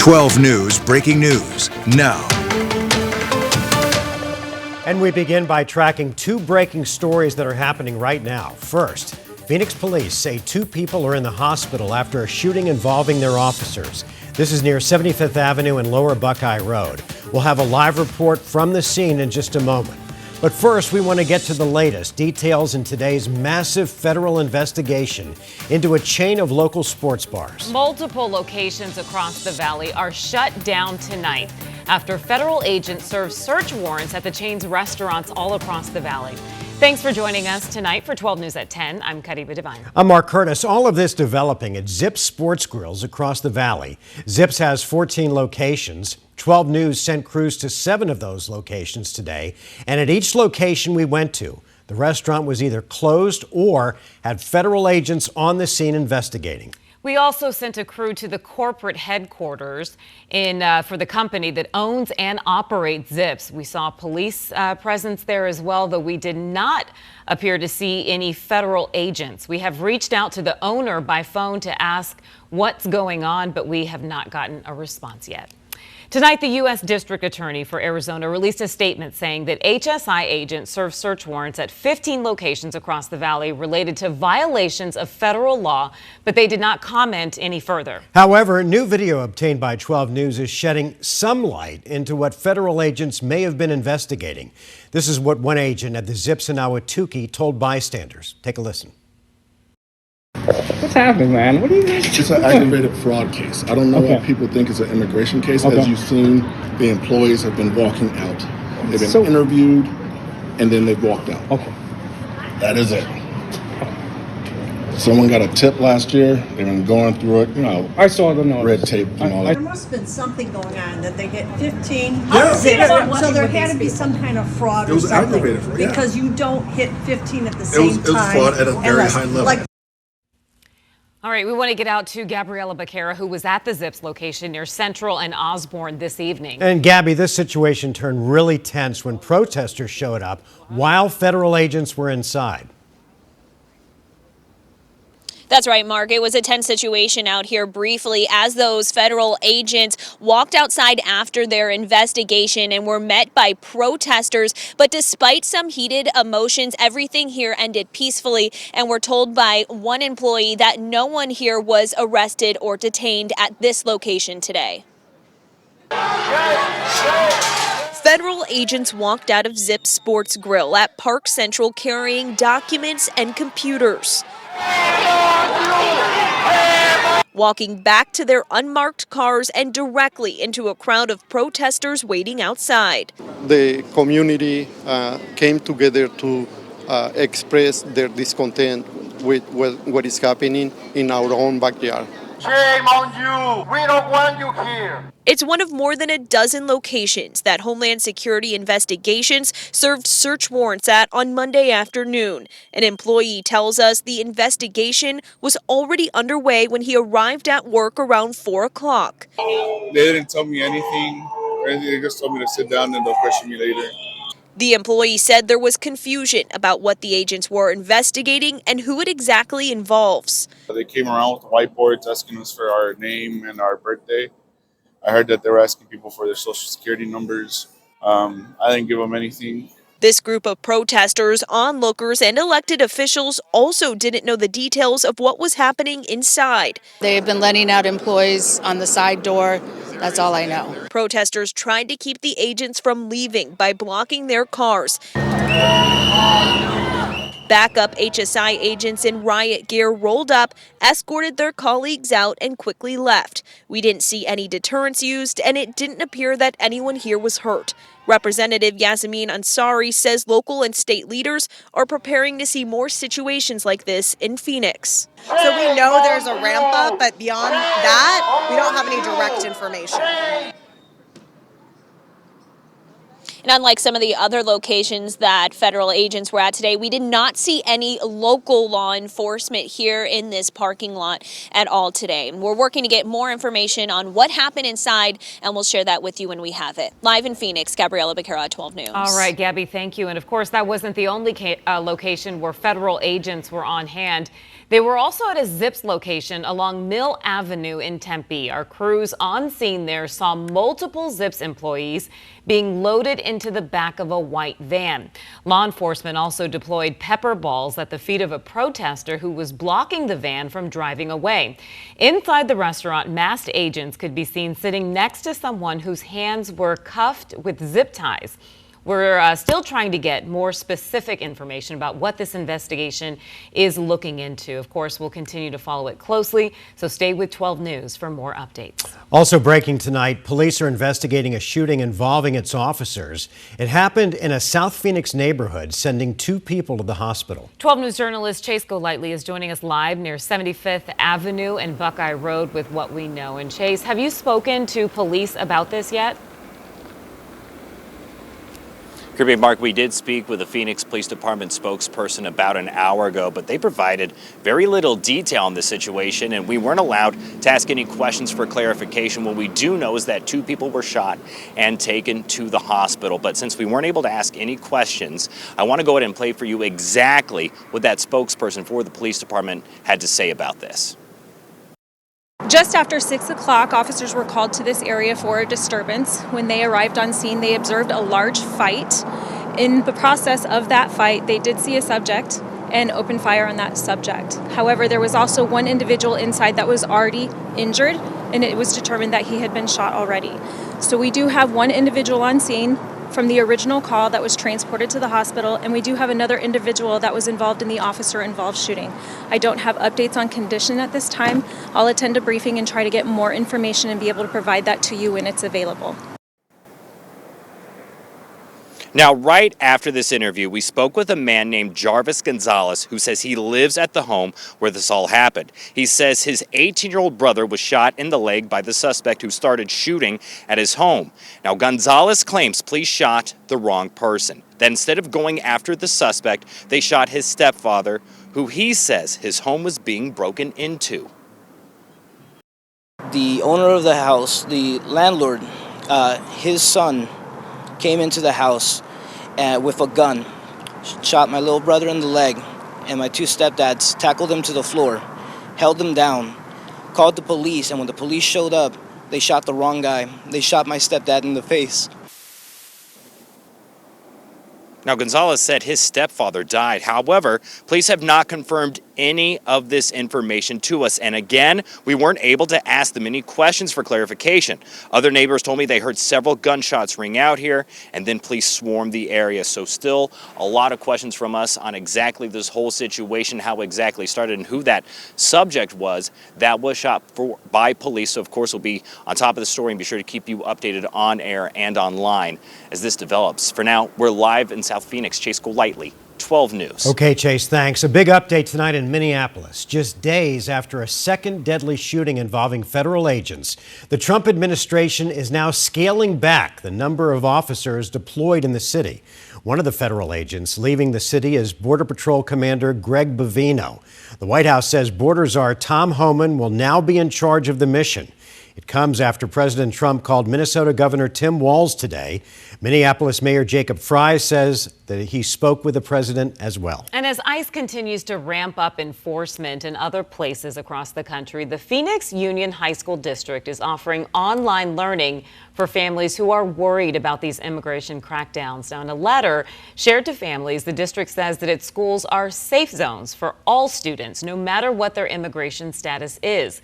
12 News breaking news now. And we begin by tracking two breaking stories that are happening right now. First, Phoenix police say two people are in the hospital after a shooting involving their officers. This is near 75th Avenue and Lower Buckeye Road. We'll have a live report from the scene in just a moment. But first, we want to get to the latest details in today's massive federal investigation into a chain of local sports bars. Multiple locations across the valley are shut down tonight after federal agents served search warrants at the chain's restaurants all across the valley. Thanks for joining us tonight for 12 News at 10. I'm Kariba Devine. I'm Mark Curtis. All of this developing at Zips Sports Grills across the valley. Zips has 14 locations. 12 News sent crews to 7 of those locations today. And at each location we went to, the restaurant was either closed or had federal agents on the scene investigating. We also sent a crew to the corporate headquarters for the company that owns and operates Zips. We saw police presence there as well, though we did not appear to see any federal agents. We have reached out to the owner by phone to ask what's going on, but we have not gotten a response yet. Tonight, the U.S. District Attorney for Arizona released a statement saying that HSI agents served search warrants at 15 locations across the valley related to violations of federal law, but they did not comment any further. However, new video obtained by 12 News is shedding some light into what federal agents may have been investigating. This is what one agent at the Zips in Ahwatukee told bystanders. Take a listen. What's happening, man? What are you guys doing? It's an aggravated fraud case. I don't know why people think it's an immigration case. As you've seen, the employees have been walking out. They've been interviewed, and then they've walked out. Okay. That is it. Someone got a tip last year. They've been going through it, I saw the notice. red tape and all that. There must have been something going on that they get 15. Yeah. So there had to be some kind of fraud or something. It was aggravated fraud, because you don't hit 15 at the same time. It was fraud at a very high level. All right, we want to get out to Gabriella Becerra, who was at the Zips location near Central and Osborne this evening. And Gabby, this situation turned really tense when protesters showed up while federal agents were inside. That's right, Mark. It was a tense situation out here briefly as those federal agents walked outside after their investigation and were met by protesters. But despite some heated emotions, everything here ended peacefully. And we're told by one employee that no one here was arrested or detained at this location today. Federal agents walked out of Zips Sports Grill at Park Central carrying documents and computers. Walking back to their unmarked cars and directly into a crowd of protesters waiting outside. The community came together to express their discontent with what is happening in our own backyard. Shame on you! We don't want you here! It's one of more than a dozen locations that Homeland Security investigations served search warrants at on Monday afternoon. An employee tells us the investigation was already underway when he arrived at work around 4 o'clock. They didn't tell me anything or anything. They just told me to sit down and they'll question me later. The employee said there was confusion about what the agents were investigating and who it exactly involves. They came around with whiteboards asking us for our name and our birthday. I heard that they were asking people for their social security numbers. I didn't give them anything. This group of protesters, onlookers, and elected officials also didn't know the details of what was happening inside. They've been letting out employees on the side door. That's all I know. Protesters tried to keep the agents from leaving by blocking their cars. Backup HSI agents in riot gear rolled up, escorted their colleagues out, and quickly left. We didn't see any deterrents used, and it didn't appear that anyone here was hurt. Representative Yasmin Ansari says local and state leaders are preparing to see more situations like this in Phoenix. So we know there's a ramp up, but beyond that, we don't have any direct information. And unlike some of the other locations that federal agents were at today, we did not see any local law enforcement here in this parking lot at all today. We're working to get more information on what happened inside, and we'll share that with you when we have it. Live in Phoenix, Gabriella Becerra, 12 News. All right, Gabby, thank you. And of course, that wasn't the only location where federal agents were on hand. They were also at a Zips location along Mill Avenue in Tempe. Our crews on scene there saw multiple Zips employees being loaded into the back of a white van. Law enforcement also deployed pepper balls at the feet of a protester who was blocking the van from driving away. Inside the restaurant, masked agents could be seen sitting next to someone whose hands were cuffed with zip ties. We're still trying to get more specific information about what this investigation is looking into. Of course, we'll continue to follow it closely, so stay with 12 News for more updates. Also breaking tonight, police are investigating a shooting involving its officers. It happened in a South Phoenix neighborhood, sending 2 people to the hospital. 12 News journalist Chase Golightly is joining us live near 75th Avenue and Buckeye Road with what we know. And Chase, have you spoken to police about this yet? Kirby and Mark, we did speak with the Phoenix Police Department spokesperson about an hour ago, but they provided very little detail on the situation, and we weren't allowed to ask any questions for clarification. What we do know is that 2 people were shot and taken to the hospital, but since we weren't able to ask any questions, I want to go ahead and play for you exactly what that spokesperson for the police department had to say about this. Just after 6 o'clock, officers were called to this area for a disturbance. When they arrived on scene, they observed a large fight. In the process of that fight, they did see a subject and opened fire on that subject. However, there was also one individual inside that was already injured, and it was determined that he had been shot already. So we do have one individual on scene from the original call that was transported to the hospital, and we do have another individual that was involved in the officer-involved shooting. I don't have updates on condition at this time. I'll attend a briefing and try to get more information and be able to provide that to you when it's available. Now, right after this interview, we spoke with a man named Jarvis Gonzalez who says he lives at the home where this all happened. He says his 18-year-old brother was shot in the leg by the suspect who started shooting at his home. Now, Gonzalez claims police shot the wrong person. That instead of going after the suspect, they shot his stepfather, who he says his home was being broken into. The owner of the house, the landlord, his son came into the house with a gun, shot my little brother in the leg, and my 2 stepdads tackled him to the floor, held him down, called the police, and when the police showed up, they shot the wrong guy. They shot my stepdad in the face. Now, Gonzalez said his stepfather died. However, police have not confirmed any of this information to us. And again, we weren't able to ask them any questions for clarification. Other neighbors told me they heard several gunshots ring out here, and then police swarmed the area. So still a lot of questions from us on exactly this whole situation, how exactly it started, and who that subject was that was shot by police. So, of course, we'll be on top of the story and be sure to keep you updated on air and online as this develops. For now, we're live in South Phoenix. Chase Golightly, 12 News. Okay, Chase, thanks. A big update tonight in Minneapolis. Just days after a second deadly shooting involving federal agents, the Trump administration is now scaling back the number of officers deployed in the city. One of the federal agents leaving the city is Border Patrol Commander Greg Bovino. The White House says Border Czar Tom Homan will now be in charge of the mission. It comes after President Trump called Minnesota Governor Tim Walz today. Minneapolis Mayor Jacob Fry says that he spoke with the president as well. And as ICE continues to ramp up enforcement in other places across the country, the Phoenix Union High School District is offering online learning for families who are worried about these immigration crackdowns. Now, in a letter shared to families, the district says that its schools are safe zones for all students, no matter what their immigration status is.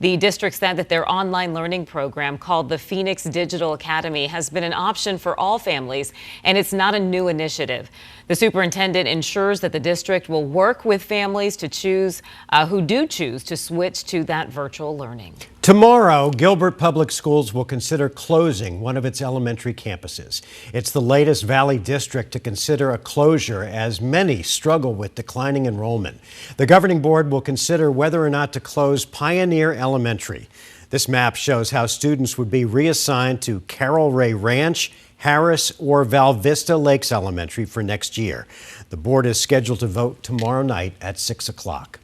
The district said that their online learning program called the Phoenix Digital Academy has been an option for all families, and it's not a new initiative. The superintendent ensures that the district will work with families to choose who do choose to switch to that virtual learning. Tomorrow, Gilbert Public Schools will consider closing one of its elementary campuses. It's the latest Valley district to consider a closure as many struggle with declining enrollment. The governing board will consider whether or not to close Pioneer Elementary. This map shows how students would be reassigned to Carroll Ray Ranch, Harris, or Val Vista Lakes Elementary for next year. The board is scheduled to vote tomorrow night at 6 o'clock.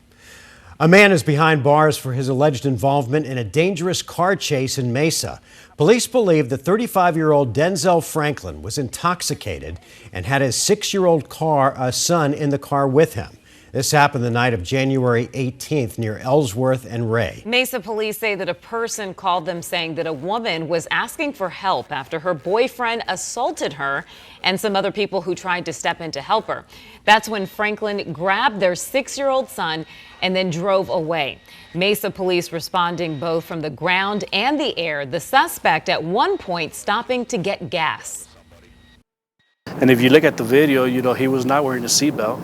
A man is behind bars for his alleged involvement in a dangerous car chase in Mesa. Police believe the 35-year-old Denzel Franklin was intoxicated and had his 6-year-old son in the car with him. This happened the night of January 18th near Ellsworth and Ray. Mesa police say that a person called them saying that a woman was asking for help after her boyfriend assaulted her and some other people who tried to step in to help her. That's when Franklin grabbed their 6-year-old son and then drove away. Mesa police responding both from the ground and the air. The suspect at one point stopping to get gas. And if you look at the video, he was not wearing a seatbelt.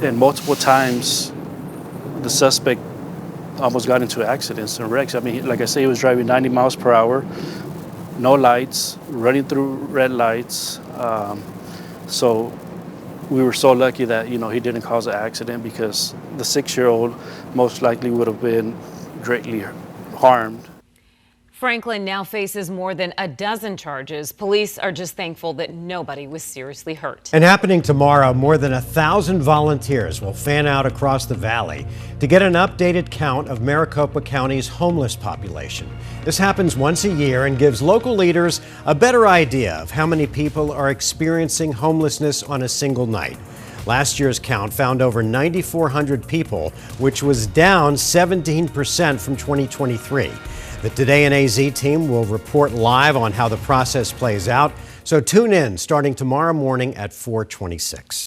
And multiple times, the suspect almost got into accidents and wrecks. I mean, like I say, he was driving 90 miles per hour, no lights, running through red lights. So we were so lucky that, he didn't cause an accident, because the 6-year-old most likely would have been greatly harmed. Franklin now faces more than a dozen charges. Police are just thankful that nobody was seriously hurt. And happening tomorrow, more than 1,000 volunteers will fan out across the valley to get an updated count of Maricopa County's homeless population. This happens once a year and gives local leaders a better idea of how many people are experiencing homelessness on a single night. Last year's count found over 9,400 people, which was down 17% from 2023. The Today in AZ team will report live on how the process plays out. So tune in starting tomorrow morning at 4:26.